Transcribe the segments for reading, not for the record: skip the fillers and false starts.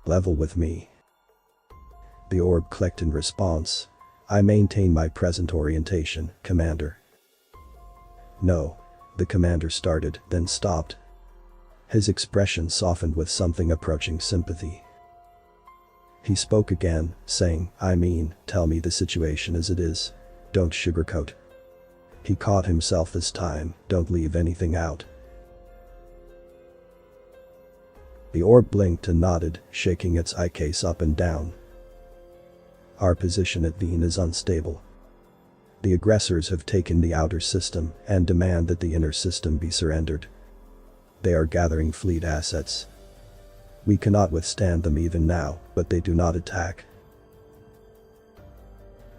Level with me. The orb clicked in response. I maintain my present orientation, Commander. No. The commander started, then stopped. His expression softened with something approaching sympathy. He spoke again, saying, tell me the situation as it is. Don't sugarcoat. He caught himself this time, don't leave anything out. The orb blinked and nodded, shaking its eye case up and down. Our position at Veen is unstable. The aggressors have taken the outer system and demand that the inner system be surrendered. They are gathering fleet assets. We cannot withstand them even now, but they do not attack.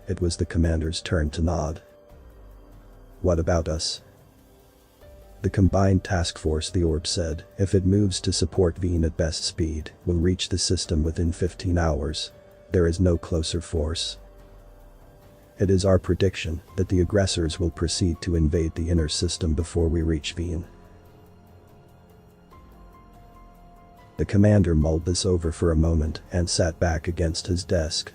It was the commander's turn to nod. What about us? The combined task force, the orb said, if it moves to support Veen at best speed, will reach the system within 15 hours. There is no closer force. It is our prediction that the aggressors will proceed to invade the inner system before we reach Veen. The commander mulled this over for a moment and sat back against his desk.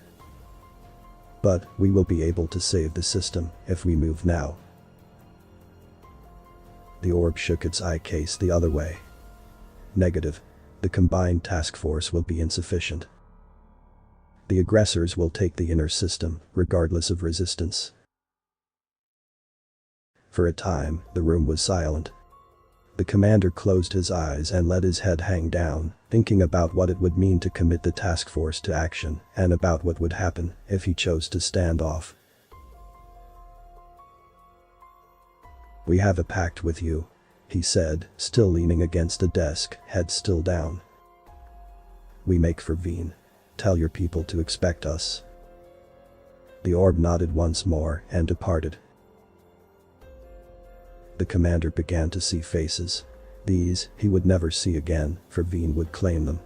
But we will be able to save the system if we move now. The orb shook its eye case the other way. Negative. The combined task force will be insufficient. The aggressors will take the inner system, regardless of resistance. For a time, the room was silent. The commander closed his eyes and let his head hang down, thinking about what it would mean to commit the task force to action, and about what would happen if he chose to stand off. We have a pact with you, he said, still leaning against a desk, head still down. We make for Veen. Tell your people to expect us. The orb nodded once more and departed. The commander began to see faces. These he would never see again, for Veen would claim them.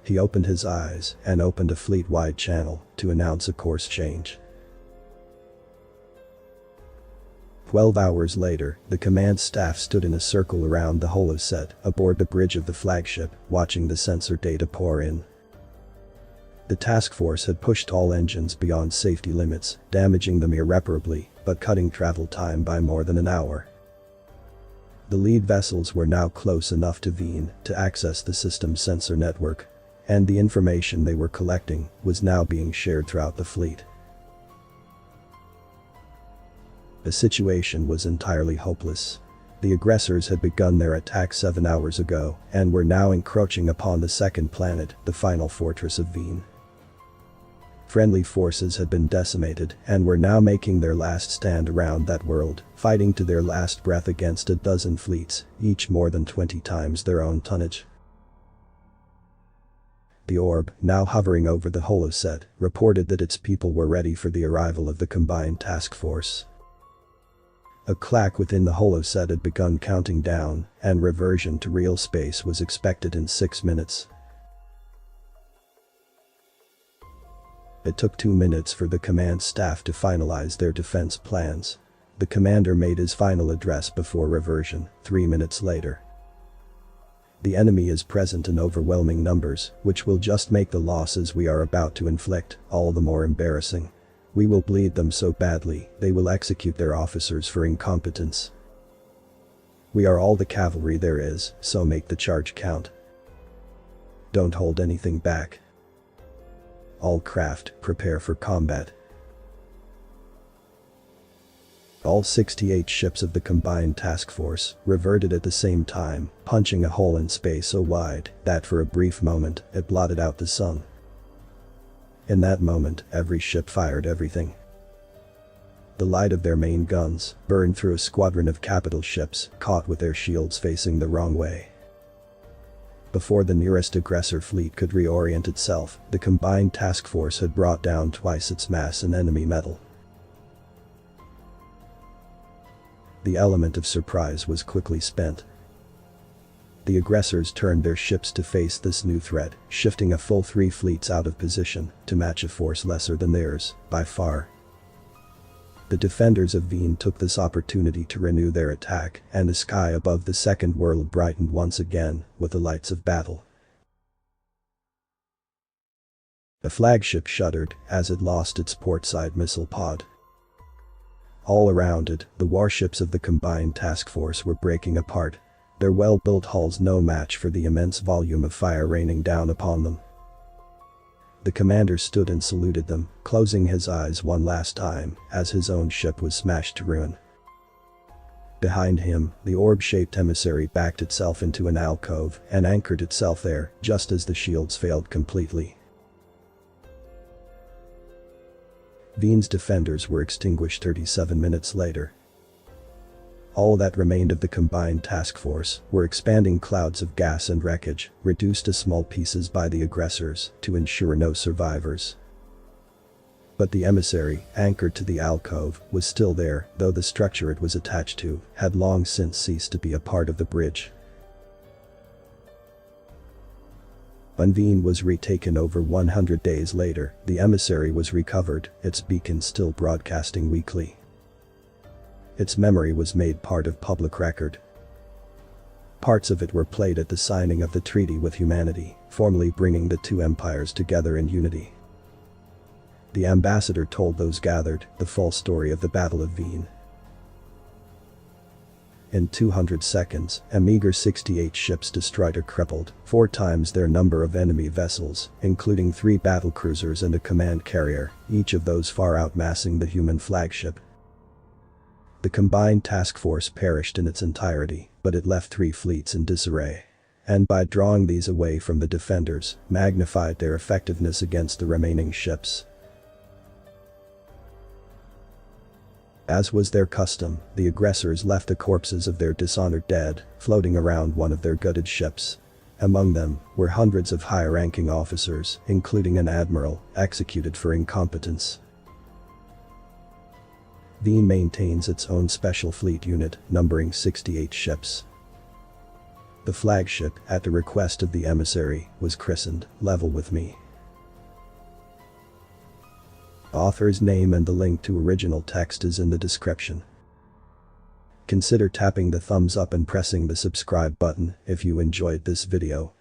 He opened his eyes and opened a fleet-wide channel to announce a course change. 12 hours later, the command staff stood in a circle around the holoset aboard the bridge of the flagship, watching the sensor data pour in. The task force had pushed all engines beyond safety limits, damaging them irreparably, but cutting travel time by more than an hour. The lead vessels were now close enough to Veen to access the system's sensor network, and the information they were collecting was now being shared throughout the fleet. The situation was entirely hopeless. The aggressors had begun their attack 7 hours ago and were now encroaching upon the second planet, the final fortress of Veen. Friendly forces had been decimated and were now making their last stand around that world, fighting to their last breath against a dozen fleets, each more than 20 times their own tonnage. The orb, now hovering over the holoset, reported that its people were ready for the arrival of the combined task force. A clack within the holoset had begun counting down, and reversion to real space was expected in 6 minutes. It took 2 minutes for the command staff to finalize their defense plans. The commander made his final address before reversion, 3 minutes later. The enemy is present in overwhelming numbers, which will just make the losses we are about to inflict all the more embarrassing. We will bleed them so badly, they will execute their officers for incompetence. We are all the cavalry there is, so make the charge count. Don't hold anything back. All craft, prepare for combat. All 68 ships of the combined task force reverted at the same time, punching a hole in space so wide that for a brief moment it blotted out the sun. In that moment, every ship fired everything. The light of their main guns burned through a squadron of capital ships caught with their shields facing the wrong way. Before the nearest aggressor fleet could reorient itself, the combined task force had brought down twice its mass in enemy metal. The element of surprise was quickly spent. The aggressors turned their ships to face this new threat, shifting a full 3 fleets out of position to match a force lesser than theirs, by far. The defenders of Veen took this opportunity to renew their attack, and the sky above the second world brightened once again with the lights of battle. The flagship shuddered as it lost its portside missile pod. All around it, the warships of the combined task force were breaking apart, their well-built hulls no match for the immense volume of fire raining down upon them. The commander stood and saluted them, closing his eyes one last time as his own ship was smashed to ruin. Behind him, the orb-shaped emissary backed itself into an alcove and anchored itself there just as the shields failed completely. Veen's defenders were extinguished 37 minutes later. All that remained of the combined task force were expanding clouds of gas and wreckage, reduced to small pieces by the aggressors to ensure no survivors. But the emissary, anchored to the alcove, was still there, though the structure it was attached to had long since ceased to be a part of the bridge. When Veen was retaken over 100 days later, the emissary was recovered, its beacon still broadcasting weekly. Its memory was made part of public record. Parts of it were played at the signing of the treaty with humanity, formally bringing the two empires together in unity. The ambassador told those gathered the full story of the Battle of Veen. In 200 seconds, a meager 68 ships destroyed or crippled 4 times their number of enemy vessels, including 3 battlecruisers and a command carrier, each of those far outmassing the human flagship. The combined task force perished in its entirety, but it left 3 fleets in disarray. And by drawing these away from the defenders, magnified their effectiveness against the remaining ships. As was their custom, the aggressors left the corpses of their dishonored dead floating around one of their gutted ships. Among them were hundreds of high-ranking officers, including an admiral, executed for incompetence. Veen maintains its own special fleet unit, numbering 68 ships. The flagship, at the request of the emissary, was christened Level with Me. Author's name and the link to original text is in the description. Consider tapping the thumbs up and pressing the subscribe button if you enjoyed this video.